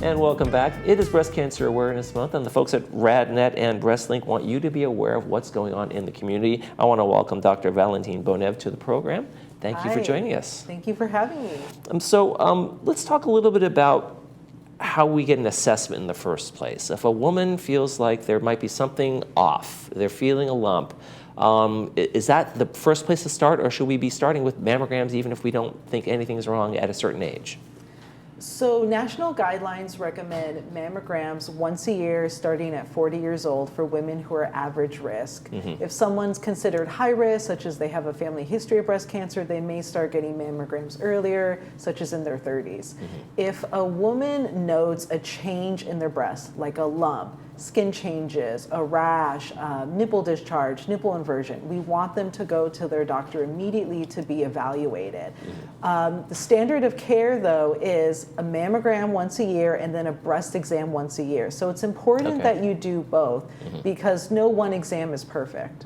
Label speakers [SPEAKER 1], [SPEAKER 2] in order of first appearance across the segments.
[SPEAKER 1] And welcome back. It is Breast Cancer Awareness Month, and the folks at RadNet and Beastlink want you to be aware of what's going on in the community. I want to welcome Dr. Valentina Bonev to the program. Thank you for joining us.
[SPEAKER 2] Thank you for having me.
[SPEAKER 1] Let's talk a little bit about how we get an assessment in the first place. If a woman feels like there might be something off, they're feeling a lump, is that the first place to start, or should we be starting with mammograms even if we don't think anything's wrong at a certain age?
[SPEAKER 2] So national guidelines recommend mammograms once a year starting at 40 years old for women who are average risk. If someone's considered high risk, such as they have a family history of breast cancer, they may start getting mammograms earlier, such as in their 30s. If a woman notes a change in their breast, like a lump, skin changes, a rash, nipple discharge, nipple inversion, we want them to go to their doctor immediately to be evaluated. The standard of care, though, is a mammogram once a year and then a breast exam once a year. So it's important that you do both because no one exam is perfect.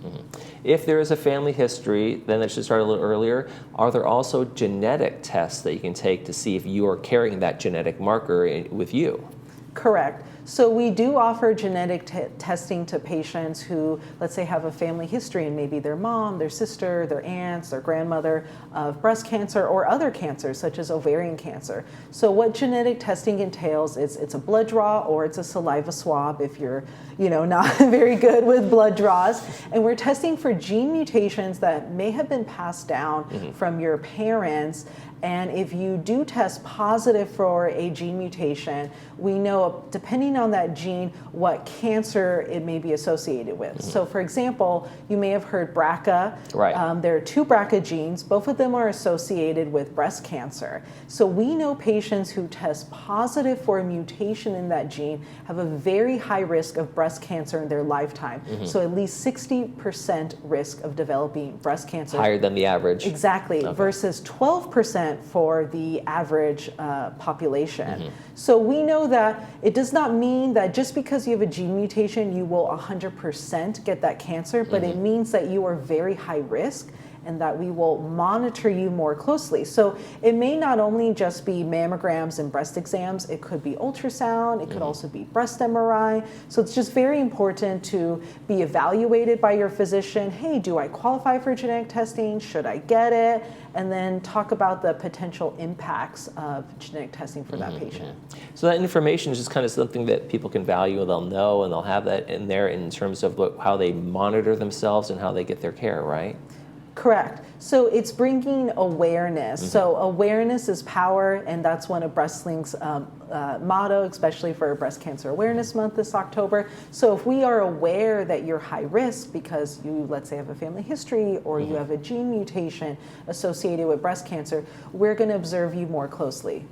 [SPEAKER 1] If there is a family history, then it should start a little earlier. Are there also genetic tests that you can take to see if you are carrying that genetic marker with you?
[SPEAKER 2] Correct. So we do offer genetic testing to patients who, let's say, have a family history and maybe their mom, their sister, their aunts, their grandmother of breast cancer or other cancers such as ovarian cancer. So what genetic testing entails is it's a blood draw or it's a saliva swab if you're, not very good with blood draws. And we're testing for gene mutations that may have been passed down from your parents. And if you do test positive for a gene mutation, we know, depending on that gene, what cancer it may be associated with. So for example, you may have heard BRCA.
[SPEAKER 1] Right.
[SPEAKER 2] There are two BRCA genes. Both of them are associated with breast cancer. So we know patients who test positive for a mutation in that gene have a very high risk of breast cancer in their lifetime. So at least 60% risk of developing breast cancer.
[SPEAKER 1] Higher than the average.
[SPEAKER 2] Exactly, versus 12% for the average population. So we know that it does not mean that just because you have a gene mutation, you will 100% get that cancer, but it means that you are very high risk and that we will monitor you more closely. So it may not only just be mammograms and breast exams, it could be ultrasound, it could also be breast MRI. So it's just very important to be evaluated by your physician. Hey, do I qualify for genetic testing? Should I get it? And then talk about the potential impacts of genetic testing for that patient.
[SPEAKER 1] So that information is just kind of something that people can value and they'll know and they'll have that in there in terms of how they monitor themselves and how they get their care, right?
[SPEAKER 2] Correct. So it's bringing awareness. So awareness is power, and that's one of Beastlink's motto, especially for Breast Cancer Awareness Month this October. So if we are aware that you're high risk because you, let's say, have a family history or you have a gene mutation associated with breast cancer, we're going to observe you more closely.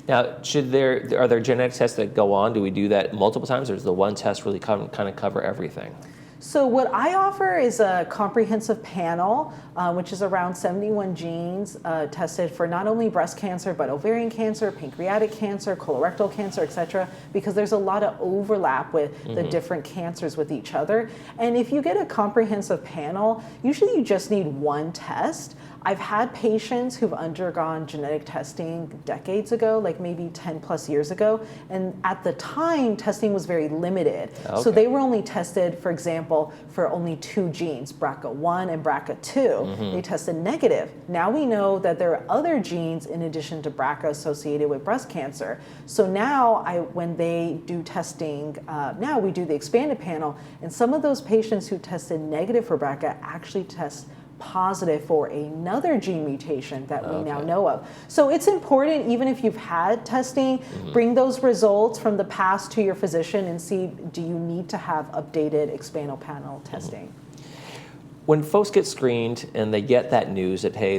[SPEAKER 1] Now, are there genetic tests that go on? Do we do that multiple times, or does the one test really kind of cover everything?
[SPEAKER 2] So what I offer is a comprehensive panel, which is around 71 genes tested for not only breast cancer, but ovarian cancer, pancreatic cancer, colorectal cancer, et cetera, because there's a lot of overlap with the different cancers with each other. And if you get a comprehensive panel, usually you just need one test. I've had patients who've undergone genetic testing decades ago, like maybe 10 plus years ago, and at the time, testing was very limited. So they were only tested, for example, for only two genes, BRCA1 and BRCA2. They tested negative. Now we know that there are other genes in addition to BRCA associated with breast cancer. So now when they do testing, now we do the expanded panel, and some of those patients who tested negative for BRCA actually test positive for another gene mutation that we now know of. So it's important, even if you've had testing, bring those results from the past to your physician and see, do you need to have updated expanded panel testing?
[SPEAKER 1] When folks get screened and they get that news that, hey,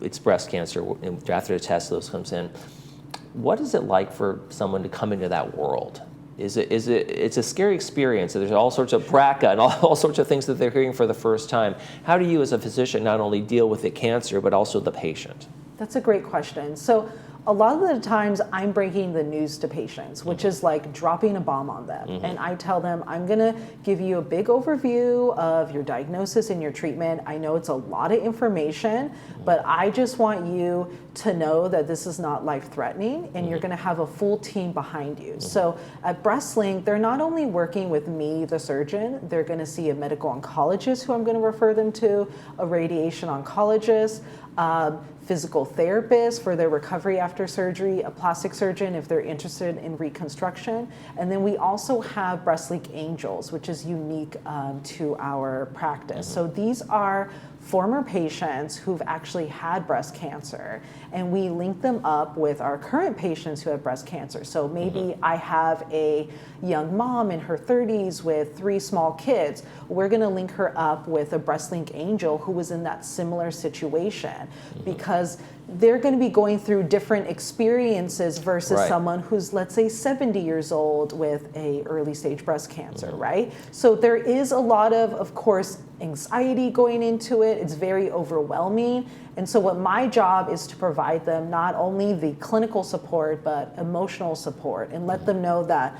[SPEAKER 1] it's breast cancer, and after the test, those comes in, what is it like for someone to come into that world? It's a scary experience. There's all sorts of BRCA and all sorts of things that they're hearing for the first time. How do you as a physician not only deal with the cancer, but also the patient?
[SPEAKER 2] That's a great question. So a lot of the times I'm breaking the news to patients, which is like dropping a bomb on them. And I tell them, I'm gonna give you a big overview of your diagnosis and your treatment. I know it's a lot of information, but I just want you to know that this is not life-threatening, and you're gonna have a full team behind you. So at Beastlink, they're not only working with me, the surgeon, they're gonna see a medical oncologist who I'm gonna refer them to, a radiation oncologist, physical therapist for their recovery after surgery, a plastic surgeon if they're interested in reconstruction. And then we also have Beastlink Angels, which is unique to our practice. So these are former patients who've actually had breast cancer, and we link them up with our current patients who have breast cancer. So maybe I have a young mom in her 30s with 3 small kids. We're gonna link her up with a Beastlink Angel who was in that similar situation, because they're going to be going through different experiences versus someone who's, let's say, 70 years old with a early stage breast cancer, right? So there is a lot of course, anxiety going into it. It's very overwhelming. And so what my job is to provide them not only the clinical support, but emotional support, and let them know that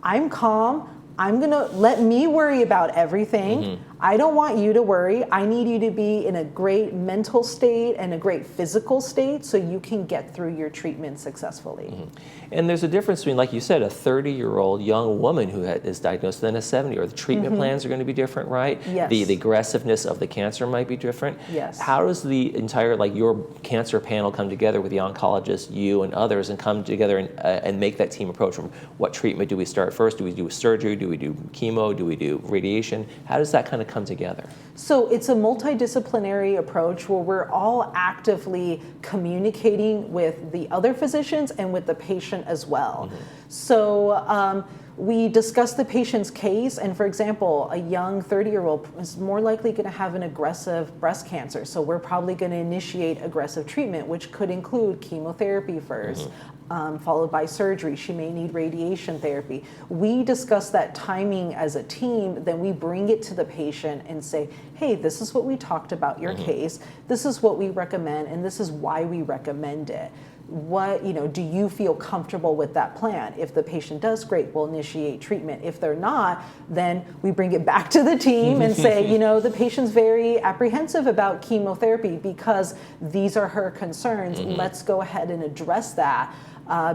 [SPEAKER 2] I'm calm. I'm gonna let me worry about everything. I don't want you to worry. I need you to be in a great mental state and a great physical state so you can get through your treatment successfully.
[SPEAKER 1] And there's a difference between, like you said, a 30-year-old young woman who is diagnosed than a 70, or the treatment plans are going to be different, right?
[SPEAKER 2] Yes.
[SPEAKER 1] The aggressiveness of the cancer might be different.
[SPEAKER 2] Yes.
[SPEAKER 1] How does the entire, like your cancer panel come together with the oncologist, you and others, and come together and make that team approach? From what treatment do we start first? Do we do surgery? Do we do chemo? Do we do radiation? How does that kind of come together?
[SPEAKER 2] So it's a multidisciplinary approach where we're all actively communicating with the other physicians and with the patient as well. So we discuss the patient's case, and for example, a young 30-year-old is more likely going to have an aggressive breast cancer. So we're probably going to initiate aggressive treatment, which could include chemotherapy first, followed by surgery. She may need radiation therapy. We discuss that timing as a team, then we bring it to the patient and say, hey, this is what we talked about your case, this is what we recommend, and this is why we recommend it. What, do you feel comfortable with that plan? If the patient does, great, we'll initiate treatment. If they're not, then we bring it back to the team and say, the patient's very apprehensive about chemotherapy because these are her concerns. Let's go ahead and address that.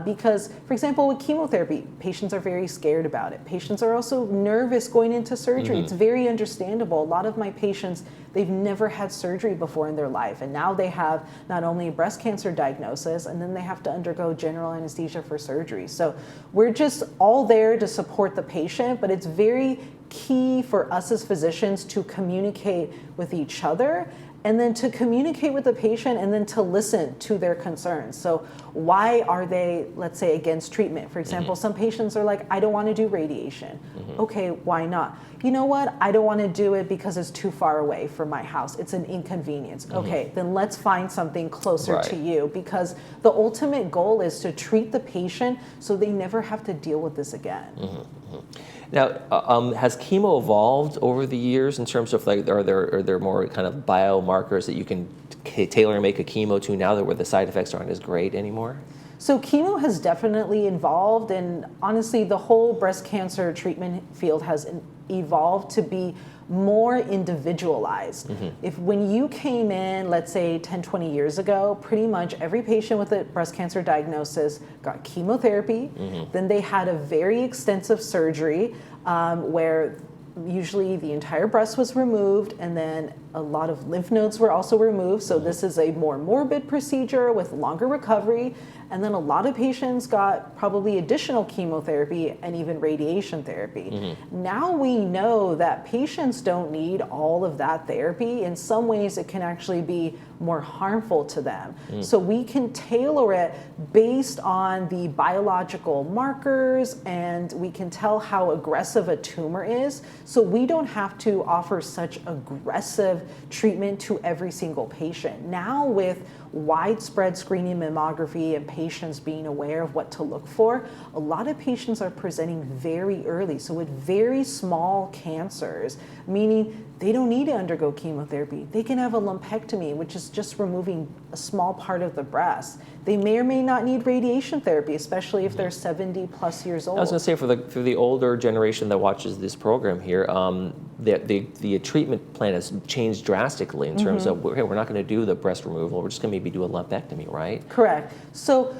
[SPEAKER 2] Because, for example, with chemotherapy, patients are very scared about it. Patients are also nervous going into surgery. It's very understandable. A lot of my patients, they've never had surgery before in their life, and now they have not only a breast cancer diagnosis, and then they have to undergo general anesthesia for surgery. So we're just all there to support the patient, but it's very key for us as physicians to communicate with each other, and then to communicate with the patient, and then to listen to their concerns. So why are they, let's say, against treatment? For example, some patients are like, I don't want to do radiation. Okay, why not? You know what? I don't want to do it because it's too far away from my house. It's an inconvenience. Okay, then let's find something closer to you, because the ultimate goal is to treat the patient so they never have to deal with this again.
[SPEAKER 1] Now, has chemo evolved over the years in terms of, like, are there more kind of biomarkers that you can tailor and make a chemo to now that where the side effects aren't as great anymore?
[SPEAKER 2] So chemo has definitely evolved, and honestly, the whole breast cancer treatment field has evolved to be more individualized. If when you came in, let's say 10, 20 years ago, pretty much every patient with a breast cancer diagnosis got chemotherapy, then they had a very extensive surgery where usually the entire breast was removed, and then a lot of lymph nodes were also removed. So this is a more morbid procedure with longer recovery. And then a lot of patients got probably additional chemotherapy and even radiation therapy. Now we know that patients don't need all of that therapy. In some ways, it can actually be more harmful to them. So we can tailor it based on the biological markers, and we can tell how aggressive a tumor is. So we don't have to offer such aggressive aggressive treatment to every single patient. Now with widespread screening mammography and patients being aware of what to look for, a lot of patients are presenting very early. So with very small cancers, meaning they don't need to undergo chemotherapy. They can have a lumpectomy, which is just removing a small part of the breast. They may or may not need radiation therapy, especially if they're 70 plus years old.
[SPEAKER 1] I was going to say, for the older generation that watches this program here, the treatment plan has changed drastically in terms of, hey, we're not going to do the breast removal, we're just going to maybe do a lumpectomy, right?
[SPEAKER 2] Correct. So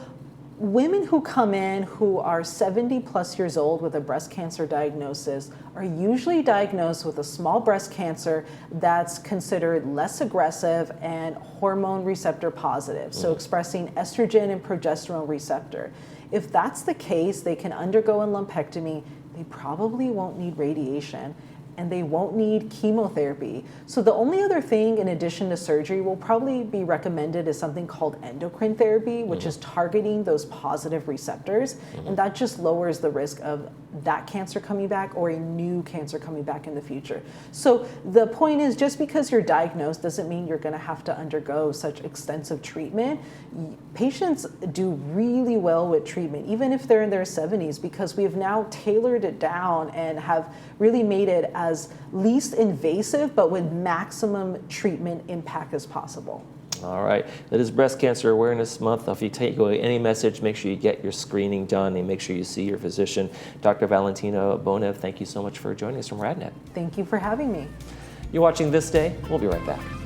[SPEAKER 2] women who come in who are 70 plus years old with a breast cancer diagnosis are usually diagnosed with a small breast cancer that's considered less aggressive and hormone receptor positive, so expressing estrogen and progesterone receptor. If that's the case, they can undergo a lumpectomy. They probably won't need radiation, and they won't need chemotherapy. So the only other thing in addition to surgery will probably be recommended is something called endocrine therapy, which is targeting those positive receptors, and that just lowers the risk of that cancer coming back or a new cancer coming back in the future. So the point is, just because you're diagnosed doesn't mean you're going to have to undergo such extensive treatment. Patients do really well with treatment, even if they're in their 70s, because we have now tailored it down and have really made it as least invasive but with maximum treatment impact as possible.
[SPEAKER 1] All right, that is Breast Cancer Awareness Month. If you take away any message, make sure you get your screening done and make sure you see your physician. Dr. Valentina Bonev, thank you so much for joining us from RadNet.
[SPEAKER 2] Thank you for having me.
[SPEAKER 1] You're watching This Day. We'll be right back.